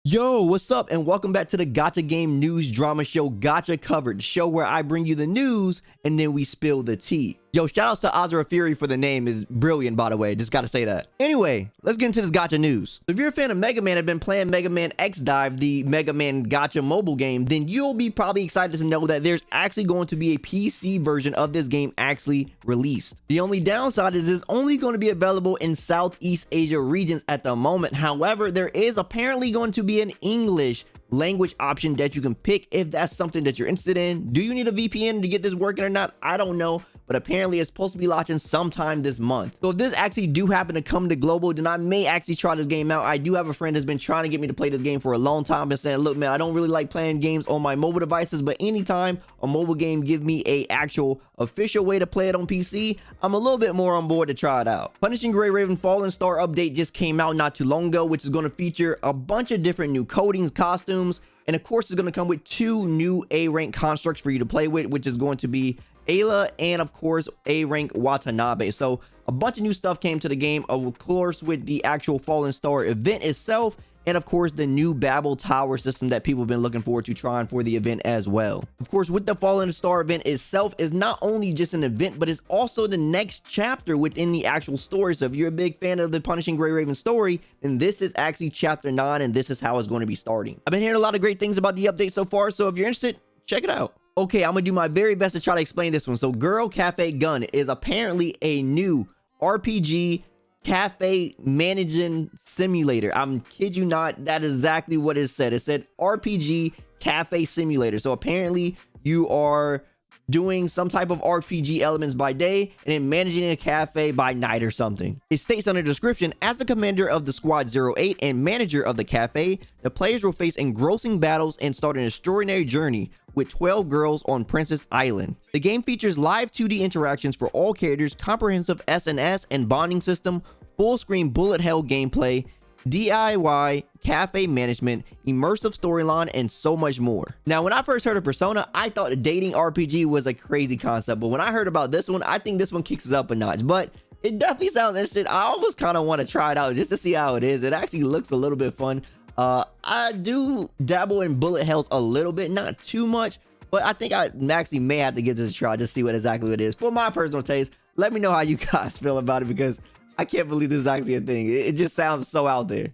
Yo, what's up? And welcome back to the Gacha game news drama show Gacha Covered, the show where I bring you the news and then we spill the tea. Yo, shout outs to Azura Fury for the name, is brilliant, by the way. Just gotta say that. Anyway, let's get into this Gacha news. If you're a fan of Mega Man and have been playing Mega Man X Dive, the Mega Man Gacha mobile game, then you'll be probably excited to know that there's actually going to be a PC version of this game actually released. The only downside is it's only going to be available in Southeast Asia regions at the moment. However, there is apparently going to be an English language option that you can pick if that's something that you're interested in. Do you need a VPN to get this working or not? I don't know, but apparently it's supposed to be launching sometime this month. So if this actually do happen to come to global, then I may actually try this game out. I do have a friend that's been trying to get me to play this game for a long time and saying, look man, I don't really like playing games on my mobile devices, but anytime a mobile game give me a actual official way to play it on PC, I'm a little bit more on board to try it out. Punishing Gray Raven Fallen Star update just came out not too long ago, which is going to feature a bunch of different new coatings, costumes, and of course it's going to come with 2 new A rank constructs for you to play with, which is going to be Ayla and of course A rank Watanabe. So a bunch of new stuff came to the game, of course, with the actual Fallen Star event itself, and of course the new Babel Tower system that people have been looking forward to trying for the event as well. Of course, with the Fallen Star event itself is not only just an event, but it's also the next chapter within the actual story. So if you're a big fan of the Punishing Gray Raven story, then this is actually chapter 9 and this is how it's going to be starting. I've been hearing a lot of great things about the update so far, so if you're interested, check it out. Okay, I'm gonna do my very best to try to explain this one. So Girl Cafe Gun is apparently a new RPG cafe managing simulator. I'm kid you not, that is exactly what it said. It said RPG cafe simulator. So apparently you are doing some type of RPG elements by day and then managing a cafe by night or something. It states on the description, as the commander of the Squad 08 and manager of the cafe, the players will face engrossing battles and start an extraordinary journey with 12 girls on Princess Island. The game features live 2D interactions for all characters, comprehensive SNS and bonding system, full screen bullet hell gameplay, DIY cafe management, immersive storyline, and so much more. Now, when I first heard of Persona, I thought a dating RPG was a crazy concept, but when I heard about this one, I think this one kicks us up a notch. But it definitely sounds interesting. I almost kind of want to try it out just to see how it is. It actually looks a little bit fun. I do dabble in bullet hells a little bit, not too much, but I think I actually may have to give this a try to see what exactly it is. For my personal taste, let me know how you guys feel about it, because I can't believe this is actually a thing. It just sounds so out there.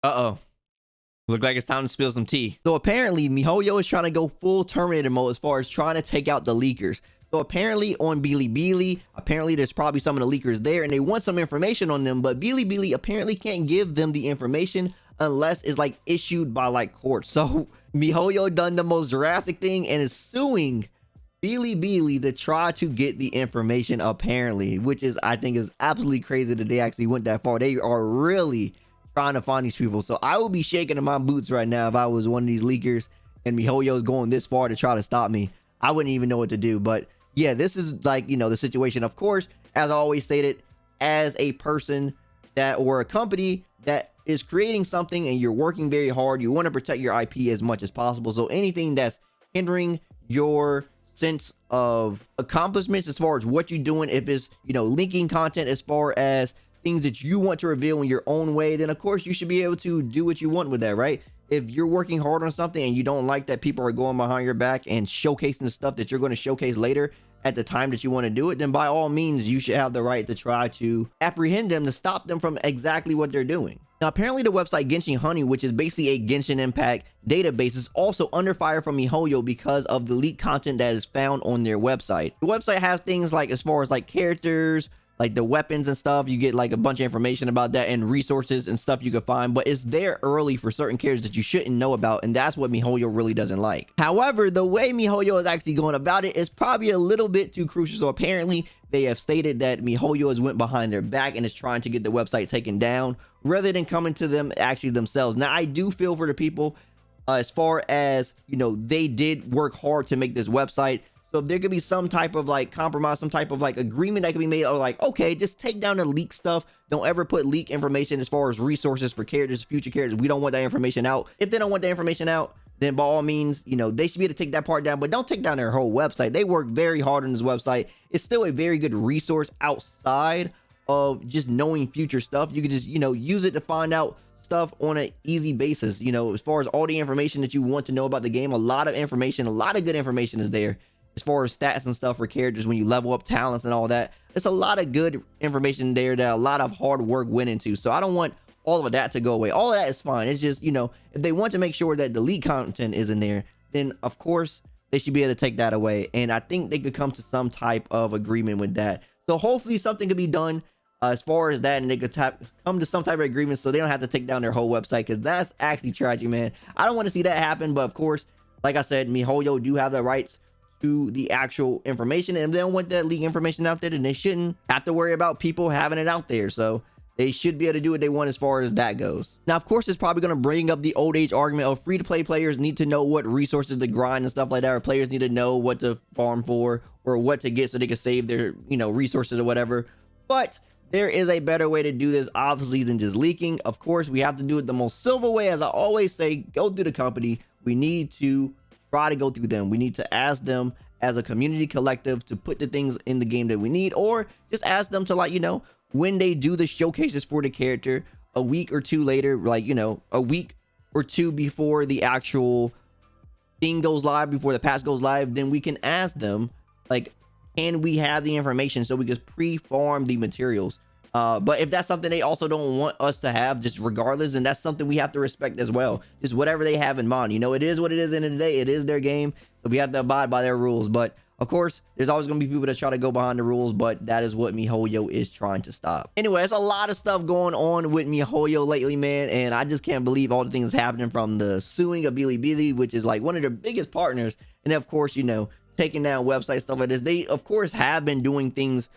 Uh-oh. Look like it's time to spill some tea. So apparently MiHoYo is trying to go full Terminator mode as far as trying to take out the leakers. So apparently on Bilibili, apparently there's probably some of the leakers there and they want some information on them, but Bilibili apparently can't give them the information unless it's like issued by like court. So MiHoYo done the most drastic thing and is suing Bilibili to try to get the information apparently, which is, I think, is absolutely crazy that they actually went that far. They are really trying to find these people. So I would be shaking in my boots right now if I was one of these leakers and MiHoYo is going this far to try to stop me. I wouldn't even know what to do. But yeah, this is like, you know, the situation. Of course, as I always stated, as a person that, or a company that is creating something and you're working very hard, you want to protect your IP as much as possible. So anything that's hindering your sense of accomplishments as far as what you're doing, if it's, you know, linking content as far as things that you want to reveal in your own way, then of course you should be able to do what you want with that, right? If you're working hard on something and you don't like that people are going behind your back and showcasing the stuff that you're going to showcase later at the time that you want to do it, then by all means you should have the right to try to apprehend them, to stop them from exactly what they're doing. Now apparently the website Genshin Honey, which is basically a Genshin Impact database, is also under fire from MiHoYo because of the leaked content that is found on their website. The website has things like, as far as like characters, like the weapons and stuff, you get like a bunch of information about that and resources and stuff you can find, but it's there early for certain characters that you shouldn't know about, and that's what MiHoYo really doesn't like. However, the way MiHoYo is actually going about it is probably a little bit too crucial. So apparently they have stated that MiHoYo has went behind their back and is trying to get the website taken down rather than coming to them actually themselves. Now I do feel for the people as far as, you know, they did work hard to make this website. So if there could be some type of like compromise, some type of like agreement that can be made, or like, okay, just take down the leak stuff. Don't ever put leak information as far as resources for characters, future characters. We don't want that information out. If they don't want that information out, then by all means, you know, they should be able to take that part down, but don't take down their whole website. They work very hard on this website. It's still a very good resource outside of just knowing future stuff. You could just, you know, use it to find out stuff on an easy basis. You know, as far as all the information that you want to know about the game, a lot of information, a lot of good information is there. As far as stats and stuff for characters, when you level up talents and all that, it's a lot of good information there that a lot of hard work went into. So I don't want all of that to go away. All of that is fine. It's just, you know, if they want to make sure that the leak content is in there, then of course they should be able to take that away. And I think they could come to some type of agreement with that. So hopefully something could be done as far as that, and they could come to some type of agreement so they don't have to take down their whole website, because that's actually tragic, man. I don't want to see that happen, but of course, like I said, MiHoYo do have the rights to the actual information, and if they don't want that leak information out there, then they shouldn't have to worry about people having it out there. So they should be able to do what they want as far as that goes. Now, of course, it's probably going to bring up the old age argument of free-to-play players need to know what resources to grind and stuff like that, or players need to know what to farm for or what to get so they can save their, you know, resources or whatever. But there is a better way to do this, obviously, than just leaking. Of course, we have to do it the most civil way. As I always say, go through the company. We need to try to go through them. We need to ask them as a community collective to put the things in the game that we need, or just ask them to, like, you know, when they do the showcases for the character a week or two later, like, you know, a week or two before the actual thing goes live, before the patch goes live, then we can ask them, like, can we have the information so we can pre-farm the materials? But if that's something they also don't want us to have, just regardless, then that's something we have to respect as well. Just whatever they have in mind. You know, it is what it is. In the end of the day, it is their game, so we have to abide by their rules. But of course, there's always going to be people that try to go behind the rules, but that is what MiHoYo is trying to stop. Anyway, there's a lot of stuff going on with MiHoYo lately, man, and I just can't believe all the things happening, from the suing of Bilibili, which is like one of their biggest partners, and then, of course, you know, taking down websites, stuff like this. They, of course, have been doing things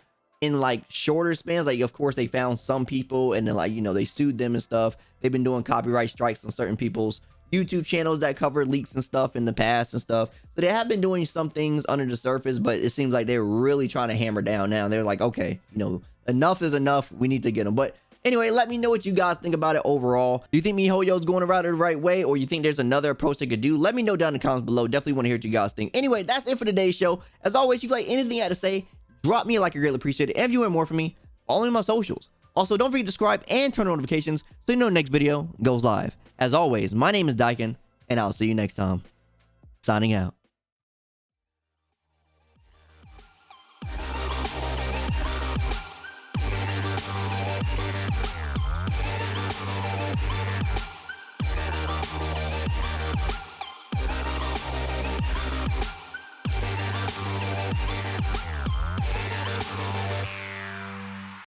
in like shorter spans. Like, of course, they found some people and then, like, you know, they sued them and stuff. They've been doing copyright strikes on certain people's YouTube channels that cover leaks and stuff in the past and stuff. So they have been doing some things under the surface, but it seems like they're really trying to hammer down now. They're like, okay, you know, enough is enough. We need to get them. But anyway, let me know what you guys think about it overall. Do you think MiHoYo is going about it the right way, or you think there's another approach they could do? Let me know down in the comments below. Definitely want to hear what you guys think. Anyway, that's it for today's show. As always, if you like anything I had to say, drop me a like. I greatly appreciate it. And if you want more from me, follow me on my socials. Also, don't forget to subscribe and turn on notifications so you know the next video goes live. As always, my name is Dyken, and I'll see you next time. Signing out.